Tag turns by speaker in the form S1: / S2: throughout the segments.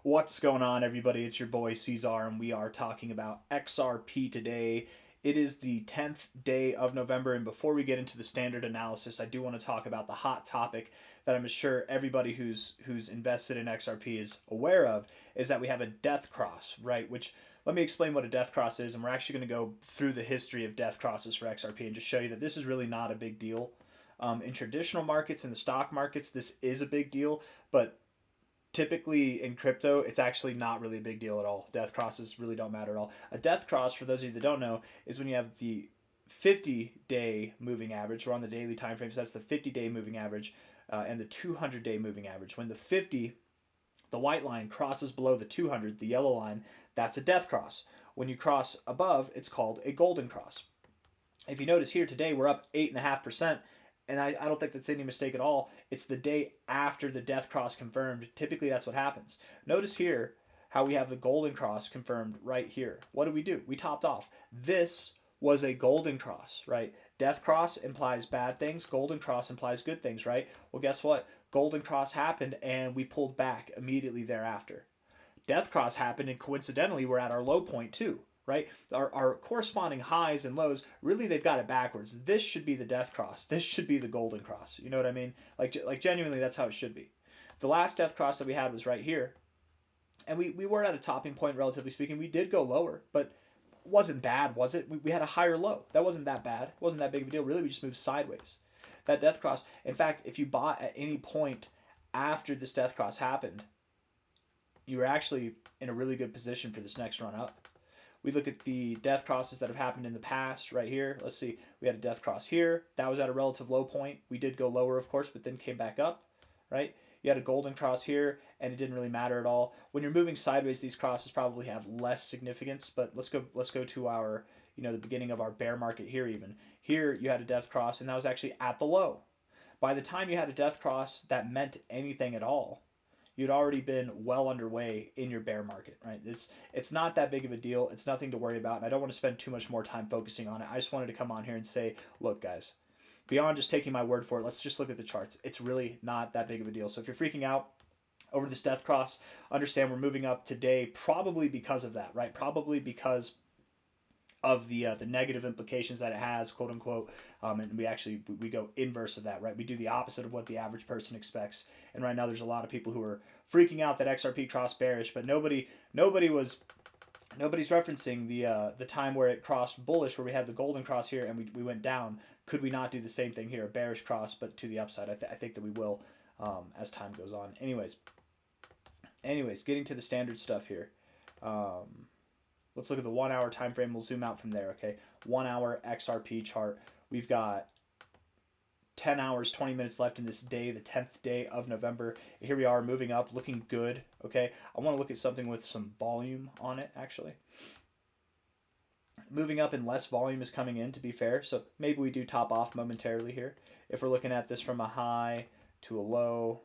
S1: What's going on, everybody? It's your boy C-Zar, and we are talking about XRP today. It is the 10th day of November, and before we get into the standard analysis, I do want to talk about the hot topic that I'm sure everybody who's invested in XRP is aware of, is that we have a death cross, right? Which, let me explain what a death cross is, and we're actually going to go through the history of death crosses for XRP and just show you that this is really not a big deal. In traditional markets, in the stock markets, this is a big deal, but typically in crypto, it's actually not really a big deal at all. Death crosses really don't matter at all. A death cross, for those of you that don't know, is when you have the 50-day moving average. We're on the daily time frame, so that's the 50-day moving average and the 200-day moving average. When the 50, the white line, crosses below the 200, the yellow line, that's a death cross. When you cross above, it's called a golden cross. If you notice here today, we're up 8.5%. And I don't think that's any mistake at all. It's the day after the death cross confirmed. Typically, that's what happens. Notice here how we have the golden cross confirmed right here. What do? We topped off. This was a golden cross, right? Death cross implies bad things. Golden cross implies good things, right? Well, guess what? Golden cross happened, and we pulled back immediately thereafter. Death cross happened, and coincidentally, we're at our low point too, right? Our corresponding highs and lows, really, they've got it backwards. This should be the death cross. This should be the golden cross. You know what I mean? Like genuinely, that's how it should be. The last death cross that we had was right here. And we were at a topping point, relatively speaking. We did go lower, but wasn't bad, was it? We had a higher low. That wasn't that bad. It wasn't that big of a deal. Really, we just moved sideways. That death cross, in fact, if you bought at any point after this death cross happened, you were actually in a really good position for this next run up. We look at the death crosses that have happened in the past right here. Let's see. We had a death cross here. That was at a relative low point. We did go lower, of course, but then came back up, right? You had a golden cross here, and it didn't really matter at all. When you're moving sideways, these crosses probably have less significance, but let's go to our, the beginning of our bear market here even. Here you had a death cross, and that was actually at the low. By the time you had a death cross that meant anything at all, you'd already been well underway in your bear market, right? It's not that big of a deal. It's nothing to worry about, and I don't want to spend too much more time focusing on it. I just wanted to come on here and say, look, guys, beyond just taking my word for it, let's just look at the charts. It's really not that big of a deal. So if you're freaking out over this death cross, understand we're moving up today probably because of that, right? Probably because of the negative implications that it has, quote unquote, and we go inverse of that, right? We do the opposite of what the average person expects, and right now there's a lot of people who are freaking out that XRP crossed bearish, but nobody's referencing the time where it crossed bullish, where we had the golden cross here and we went down. Could we not do the same thing here, a bearish cross, but to the upside? I think that we will as time goes on. Anyways, getting to the standard stuff here. Let's look at the 1 hour time frame. We'll zoom out from there, okay? 1 hour XRP chart. We've got 10 hours, 20 minutes left in this day, the 10th day of November. Here we are moving up, looking good, okay? I want to look at something with some volume on it, actually. Moving up and less volume is coming in, to be fair, so maybe we do top off momentarily here. If we're looking at this from a high to a low,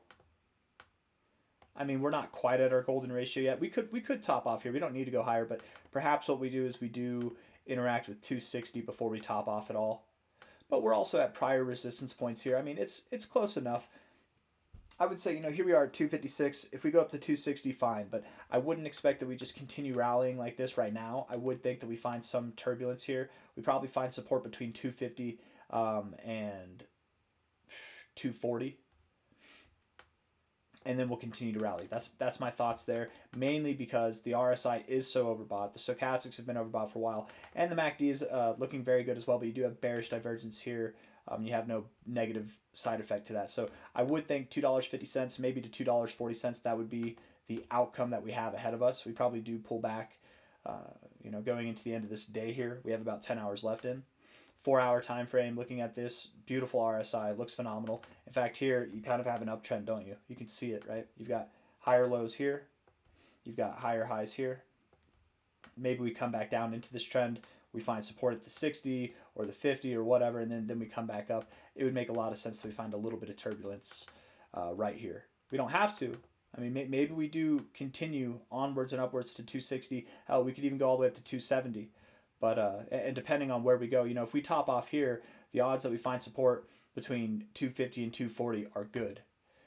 S1: I mean, we're not quite at our golden ratio yet. We could top off here. We don't need to go higher, but perhaps what we do is we do interact with 260 before we top off at all. But we're also at prior resistance points here. I mean, it's close enough. I would say, here we are at 256. If we go up to 260, fine. But I wouldn't expect that we just continue rallying like this right now. I would think that we find some turbulence here. We probably find support between 250 and 240. And then we'll continue to rally. That's my thoughts there, mainly because the RSI is so overbought. The stochastics have been overbought for a while, and the MACD is looking very good as well, but you do have bearish divergence here. You have no negative side effect to that. So I would think $2.50, maybe to $2.40, that would be the outcome that we have ahead of us. We probably do pull back, going into the end of this day here. We have about 10 hours left in. 4 hour time frame, looking at this beautiful RSI, looks phenomenal. In fact, here you kind of have an uptrend, don't you? You can see it, right? You've got higher lows here, you've got higher highs here. Maybe we come back down into this trend, we find support at the 60 or the 50 or whatever, and then we come back up. It would make a lot of sense that we find a little bit of turbulence right here. We don't have to. I mean, maybe we do continue onwards and upwards to 260. Hell, we could even go all the way up to 270. But and depending on where we go, if we top off here, the odds that we find support between 250 and 240 are good.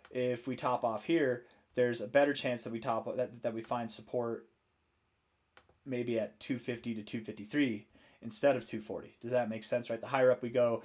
S1: If we top off here, there's a better chance that we find support maybe at 250 to 253 instead of 240. Does that make sense, right? The higher up we go,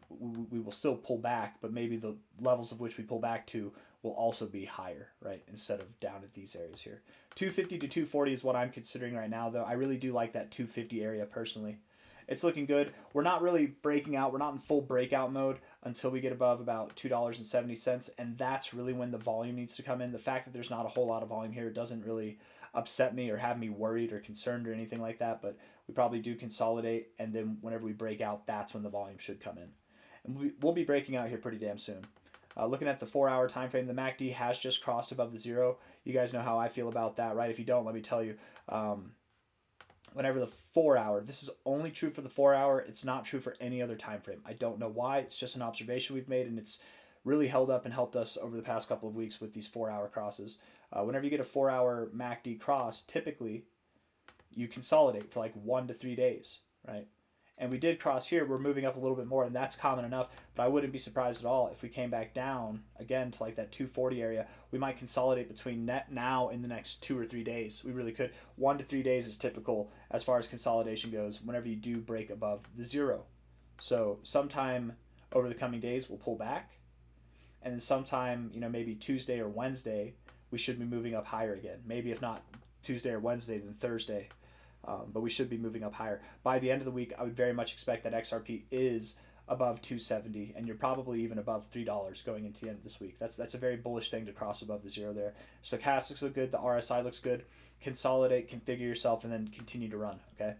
S1: we will still pull back, but maybe the levels of which we pull back to will also be higher, right? Instead of down at these areas here. 250 to 240 is what I'm considering right now, though. I really do like that 250 area personally. It's looking good. We're not really breaking out. We're not in full breakout mode until we get above about $2.70, and that's really when the volume needs to come in. The fact that there's not a whole lot of volume here doesn't really upset me or have me worried or concerned or anything like that, but we probably do consolidate, and then whenever we break out, that's when the volume should come in. And we'll be breaking out here pretty damn soon. Looking at the 4-hour time frame, the MACD has just crossed above the zero. You guys know how I feel about that, right? If you don't, let me tell you. Whenever the 4-hour, this is only true for the 4-hour. It's not true for any other time frame. I don't know why. It's just an observation we've made, and it's really held up and helped us over the past couple of weeks with these 4-hour crosses. Whenever you get a 4-hour MACD cross, typically you consolidate for like 1 to 3 days, right? And we did cross here. We're moving up a little bit more, and that's common enough. But I wouldn't be surprised at all if we came back down again to like that 240 area. We might consolidate between net now in the next 2 or 3 days. We really could. 1 to 3 days is typical as far as consolidation goes whenever you do break above the zero. So sometime over the coming days, we'll pull back. And then sometime, maybe Tuesday or Wednesday, we should be moving up higher again. Maybe if not Tuesday or Wednesday, then Thursday. But we should be moving up higher. By the end of the week, I would very much expect that XRP is above 270, and you're probably even above $3 going into the end of this week. That's a very bullish thing to cross above the zero there. Stochastics look good. The RSI looks good. Consolidate, configure yourself, and then continue to run, okay?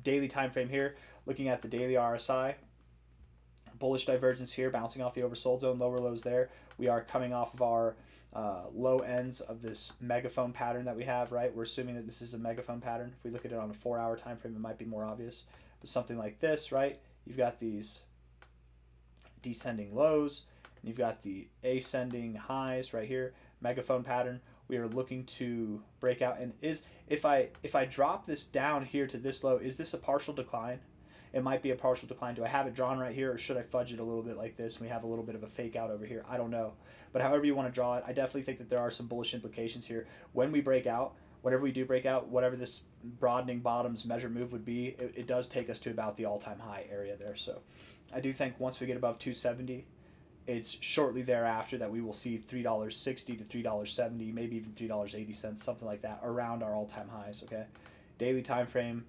S1: Daily time frame here, looking at the daily RSI. Bullish divergence here, bouncing off the oversold zone, lower lows there. We are coming off of our low ends of this megaphone pattern that we have, right? We're assuming that this is a megaphone pattern. If we look at it on a 4-hour time frame, it might be more obvious. But something like this, right? You've got these descending lows, and you've got the ascending highs right here. Megaphone pattern. We are looking to break out. And if I drop this down here to this low, is this a partial decline? It might be a partial decline. Do I have it drawn right here, or should I fudge it a little bit like this and we have a little bit of a fake out over here? I don't know. But however you want to draw it, I definitely think that there are some bullish implications here. When we break out, whenever we do break out, whatever this broadening bottoms measure move would be, it does take us to about the all-time high area there. So I do think once we get above 270, it's shortly thereafter that we will see $3.60 to $3.70, maybe even $3.80, something like that, around our all-time highs, okay? Daily time frame,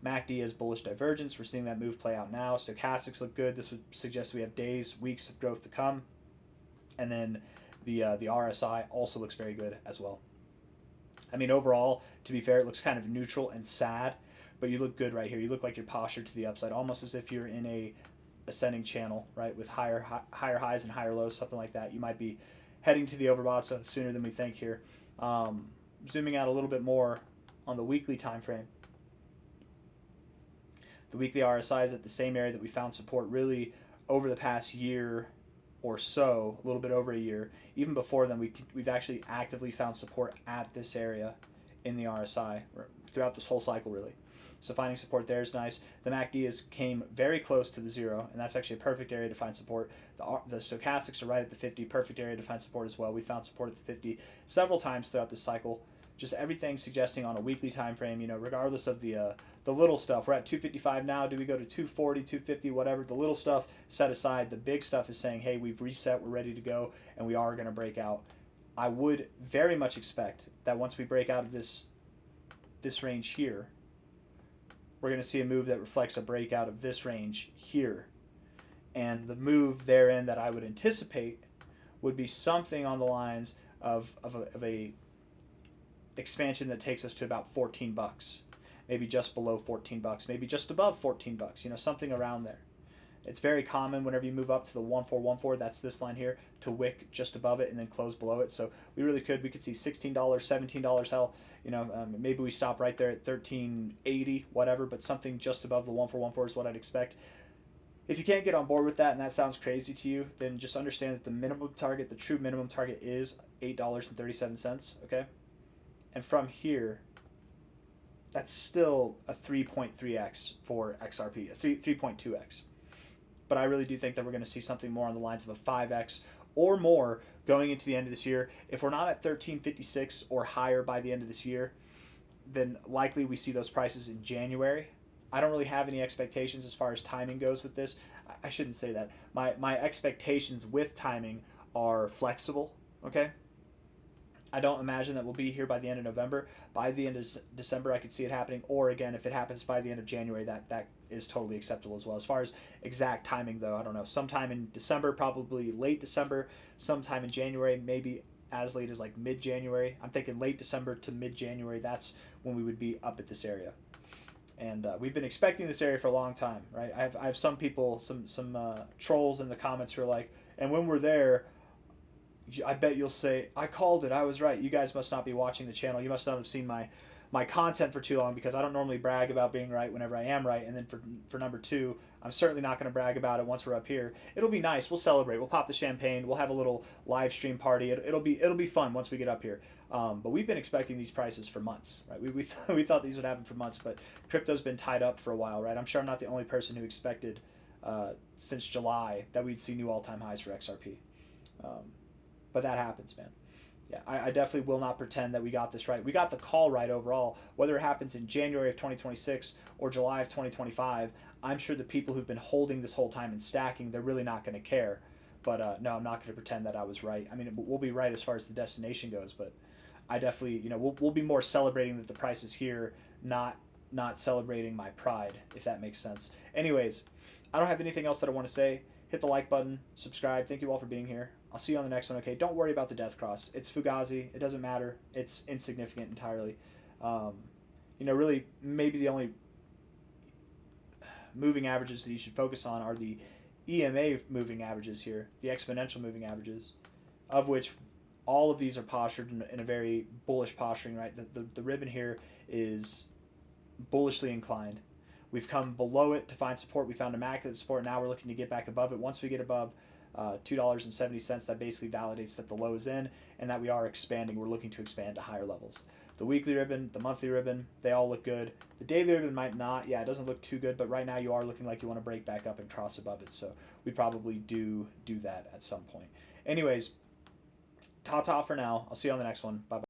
S1: MACD is bullish divergence. We're seeing that move play out now. Stochastics look good. This would suggest we have days, weeks of growth to come. And then the RSI also looks very good as well. I mean, overall, to be fair, it looks kind of neutral and sad, but you look good right here. You look like you're postured to the upside, almost as if you're in a ascending channel, right, with higher highs and higher lows, something like that. You might be heading to the overbought zone sooner than we think here. Zooming out a little bit more on the weekly time frame. The weekly RSI is at the same area that we found support really over the past year or so, a little bit over a year. Even before then, we've actually actively found support at this area in the RSI throughout this whole cycle, really. So finding support there is nice. The MACD came very close to the zero, and that's actually a perfect area to find support. The stochastics are right at the 50, perfect area to find support as well. We found support at the 50 several times throughout this cycle. Just everything suggesting on a weekly time frame, regardless of the little stuff. We're at 255 now. Do we go to 240, 250, whatever? The little stuff set aside. The big stuff is saying, hey, we've reset, we're ready to go, and we are going to break out. I would very much expect that once we break out of this range here, we're going to see a move that reflects a breakout of this range here. And the move therein that I would anticipate would be something on the lines of a expansion that takes us to about $14, maybe just below $14, maybe just above $14, something around there. It's very common whenever you move up to the 1414, that's this line here, to wick just above it and then close below it. So we could see $16, $17, hell, maybe we stop right there at $13.80, whatever, but something just above the 1414 is what I'd expect. If you can't get on board with that and that sounds crazy to you, then just understand that the minimum target, the true minimum target is $8.37, okay? And from here, that's still a 3.3x for XRP, a 3.2x. But I really do think that we're going to see something more on the lines of a 5x or more going into the end of this year. If we're not at 1356 or higher by the end of this year, then likely we see those prices in January. I don't really have any expectations as far as timing goes with this. I shouldn't say that. My expectations with timing are flexible. Okay, I don't imagine that we'll be here by the end of November. By the end of December, I could see it happening. Or again, if it happens by the end of January, that is totally acceptable as well. As far as exact timing, though, I don't know. Sometime in December, probably late December. Sometime in January, maybe as late as like mid-January. I'm thinking late December to mid-January. That's when we would be up at this area. And we've been expecting this area for a long time, right? I have some people, some trolls in the comments who are like, and when we're there, I bet you'll say, I called it, I was right. You guys must not be watching the channel. You must not have seen my content for too long, because I don't normally brag about being right whenever I am right. And then for number two, I'm certainly not going to brag about it once we're up here. It'll be nice. We'll celebrate. We'll pop the champagne. We'll have a little live stream party. It'll be fun once we get up here. But we've been expecting these prices for months, right? We thought these would happen for months, but crypto's been tied up for a while, right? I'm sure I'm not the only person who expected since July that we'd see new all-time highs for XRP. But that happens, man. Yeah, I definitely will not pretend that we got this right. We got the call right overall. Whether it happens in January of 2026 or July of 2025, I'm sure the people who've been holding this whole time and stacking, they're really not going to care. But no, I'm not going to pretend that I was right. I mean, we'll be right as far as the destination goes, but I definitely, we'll be more celebrating that the price is here, not celebrating my pride, if that makes sense. Anyways, I don't have anything else that I want to say. Hit the like button, subscribe. Thank you all for being here. I'll see you on the next one, okay? Don't worry about the death cross. It's Fugazi. It doesn't matter. It's insignificant entirely. Really, maybe the only moving averages that you should focus on are the EMA moving averages here, the exponential moving averages, of which all of these are postured in a very bullish posturing, right? The ribbon here is bullishly inclined. We've come below it to find support. We found immaculate support. Now we're looking to get back above it. Once we get above $2.70, that basically validates that the low is in and that we are expanding. We're looking to expand to higher levels. The weekly ribbon, the monthly ribbon, they all look good. The daily ribbon might not. Yeah, it doesn't look too good, but right now you are looking like you want to break back up and cross above it. So we probably do that at some point. Anyways, ta-ta for now. I'll see you on the next one. Bye-bye.